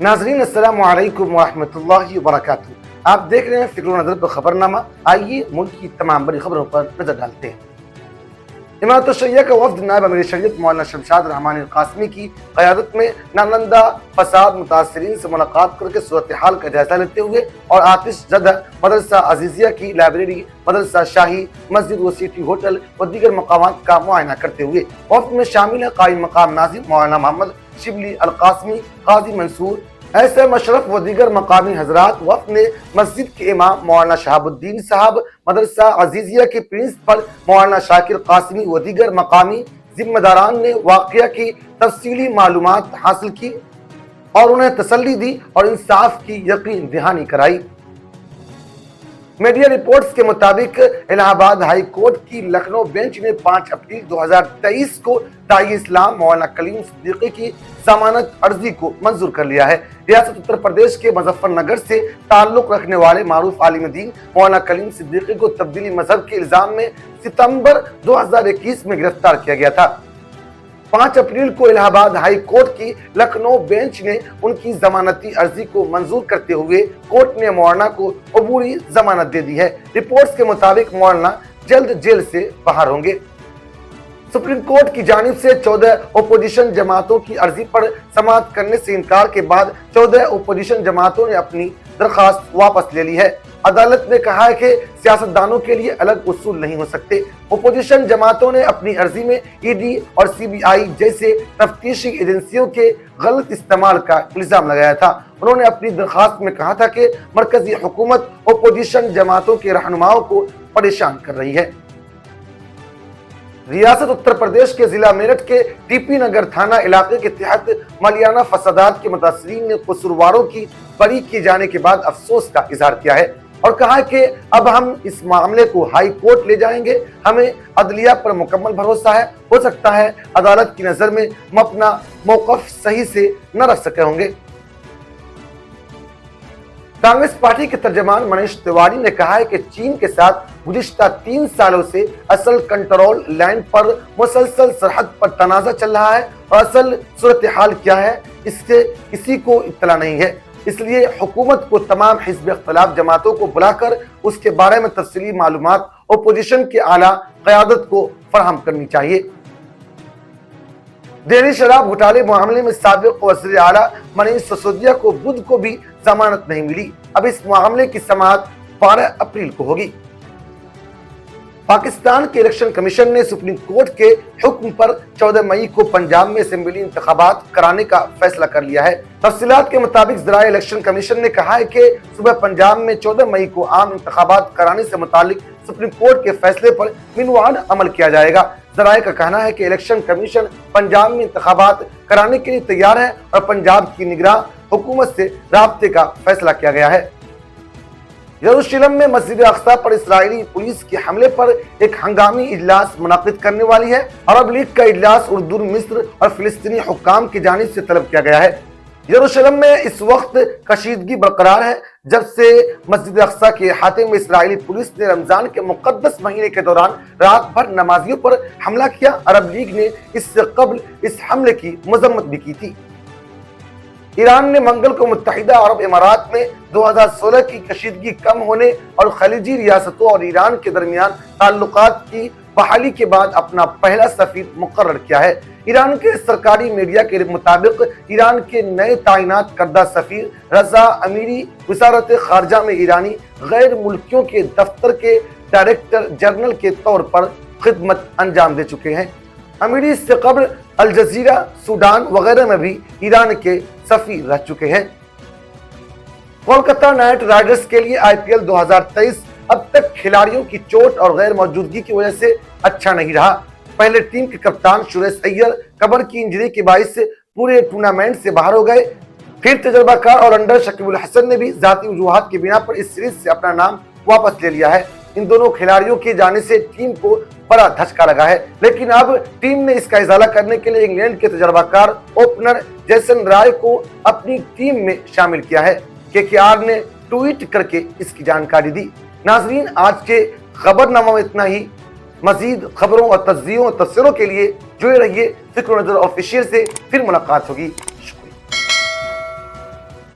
नाजरीन अस्सलामु अलैकुम वरहमतुल्लाहि वबरकातुहू। आप देख रहे हैं फिक्र नजर पर खबरनामा। आइए मुल्क की तमाम बड़ी खबरों पर नजर डालते हैं। इमारत शरिया का वफ्द नायब अमीर शरीयत मौलाना शमशाद रहमान कासमी की क़यादत में नालंदा फसाद मुतासरीन से मुलाकात करके सूरत हाल का जायजा लेते हुए और आतिश ज़दा मदरसा अजीजिया की लाइब्रेरी, मदरसा शाही मस्जिद व सिटी होटल व दीगर मकामात का मुआयना करते हुए वफ्द में शामिल है कायम मकाम नाज़िम मौलाना मोहम्मद शिबली अल कासमी, काजी मंसूर, ऐसे मशरफ व दीगर मकामी हजरात। वफ्द ने मस्जिद के इमाम मौलाना शहाबुद्दीन साहब, मदरसा अजीजिया के प्रिंसिपल मौलाना शाकिर कासमी व दीगर मकामी जिम्मेदारान ने वाक़या की तफसीली मालूमात हासिल की और उन्हें तसल्ली दी और इंसाफ की यकीन दहानी कराई। मीडिया रिपोर्ट्स के मुताबिक इलाहाबाद हाई कोर्ट की लखनऊ बेंच ने 5 अप्रैल 2023 को दाई इस्लाम मौलाना कलीम सिद्दीकी की जमानत अर्जी को मंजूर कर लिया है। रियासत उत्तर प्रदेश के मुजफ्फरनगर से ताल्लुक रखने वाले मारूफ आलिम दीन मौलाना कलीम सिद्दीकी को तब्दीली मजहब के इल्जाम में सितंबर 2021 में गिरफ्तार किया गया था। 5 अप्रैल को इलाहाबाद हाई कोर्ट की लखनऊ बेंच ने उनकी जमानती अर्जी को मंजूर करते हुए कोर्ट ने मौलाना को अबूरी जमानत दे दी है। रिपोर्ट्स के मुताबिक मौलाना जल्द जेल से बाहर होंगे। सुप्रीम कोर्ट की जानिब से 14 ओपोजिशन जमातों की अर्जी पर समाअत करने से इनकार के बाद 14 ओपोजिशन जमातों ने अपनी दरखास्त वापस ले ली है। अदालत ने कहा है कि सियासतदानों के लिए अलग उसूल नहीं हो सकते। ओपोजिशन जमातों ने अपनी अर्जी में ईडी और सीबीआई जैसे तफ्तीशी एजेंसियों के गलत इस्तेमाल का इल्जाम लगाया था। उन्होंने अपनी दरखास्त में कहा था कि मरकजी हुकूमत ओपोजिशन जमातों के रहनुमाओं को परेशान कर रही है। रियासत उत्तर प्रदेश के जिला मेरठ के टीपी नगर थाना इलाके के तहत मलियाना फसादात के मुतासरीन ने कसूरवारों की बरी किए जाने के बाद अफसोस का इजहार किया है और कहा है कि अब हम इस मामले को हाई कोर्ट ले जाएंगे। हमें अदलिया पर मुकम्मल भरोसा है। हो सकता है अदालत की नजर में हम अपना मौकफ सही से न रख सके होंगे। कांग्रेस पार्टी के तर्जमान मनीष तिवारी ने कहा है कि चीन के साथ गुज़िश्ता 3 सालों से असल कंट्रोल लाइन पर मुसलसल सरहद पर तनाज़ा चल रहा है और असल सूरत हाल क्या है इससे किसी को इत्तला नहीं है। इसलिए हुकूमत को तमाम हिज़्ब इख्तिलाफ जमातों को बुलाकर उसके बारे में तफसीली मालूमात ओपोजिशन के आला क़यादत को फराहम करनी चाहिए। डेयरी शराब घोटाले मामले में साबिक वज़ीर आला मनीष सिसोदिया को बुध को भी जमानत नहीं मिली। अब इस मामले की समाअत 12 अप्रैल को होगी। पाकिस्तान के इलेक्शन कमीशन ने सुप्रीम कोर्ट के हुक्म पर 14 मई को पंजाब में असेंबली इंतखाबात कराने का फैसला कर लिया है। तफसीलात के मुताबिक ज़राए इलेक्शन कमीशन ने कहा है कि सुबह पंजाब में 14 मई को आम इंतखाबात कराने से मुतालिक सुप्रीम कोर्ट के फैसले पर मिनवान अमल किया जाएगा। ज़राए का कहना है कि इलेक्शन कमीशन पंजाब में इंतखाबात कराने के लिए तैयार है और पंजाब की निगरान हुकूमत से राब्ते का फैसला किया गया है। यरूशलेम में मस्जिद अक्सा पर इस्राएली पुलिस के हमले पर एक हंगामी इजलास मुनाकिद करने वाली है। अरब लीग का इजलास उर्दू, मिस्र और फिलिस्तीनी हुक्काम की जानिब से तलब किया गया है। यरूशलेम में इस वक्त कशीदगी बरकरार है जब से मस्जिद अक्सा के अहाते में इस्राएली पुलिस ने रमजान के मुकद्दस महीने के दौरान रात भर नमाजियों पर हमला किया। अरब लीग ने इससे कबल इस हमले की मजम्मत भी की थी। ईरान ने मंगल को मुत्तहिदा अरब इमारात में 2016 की कशीदगी कम होने और खलीजी रियासतों और ईरान के दरमियान ताल्लुकात की बहाली के बाद अपना पहला सफीर मुकर्रर किया है। ईरान के सरकारी मीडिया के मुताबिक ईरान के नए तैनात करदा सफीर रजा अमीरी वजारत खारजा में ईरानी गैर मुल्कियों के दफ्तर के डायरेक्टर जनरल के तौर पर खिदमत अंजाम दे चुके हैं। अमीरी इससे कबल अल जजीरा, सूडान वगैरह में भी ईरान के सफीर रह चुके हैं। कोलकाता नाइट राइडर्स के लिए आईपीएल 2023 अब तक खिलाड़ियों की चोट और गैर मौजूदगी की वजह से अच्छा नहीं रहा। पहले टीम के कप्तान सुरेश अय्यर कमर की इंजरी के बाइस से पूरे टूर्नामेंट से बाहर हो गए। फिर तजर्बाकार ऑलराउंडर शकीबुल हसन ने भी जाती वजूहात की बिना पर इस सीरीज से अपना नाम वापस ले लिया है। इन दोनों खिलाड़ियों के जाने से टीम को बड़ा धचका लगा है, लेकिन अब टीम ने इसका इजाला करने के लिए इंग्लैंड के तजर्बाकार ओपनर जेसन रॉय को अपनी टीम में शामिल किया है। केकेआर ने ट्वीट करके इसकी जानकारी दी। नाजरीन, आज के खबरनामा में इतना ही। मजीद खबरों और तज्जियों और तफसीरों के लिए जुड़े रहिए फिक्र नजर ऑफिशियल से। फिर मुलाकात होगी।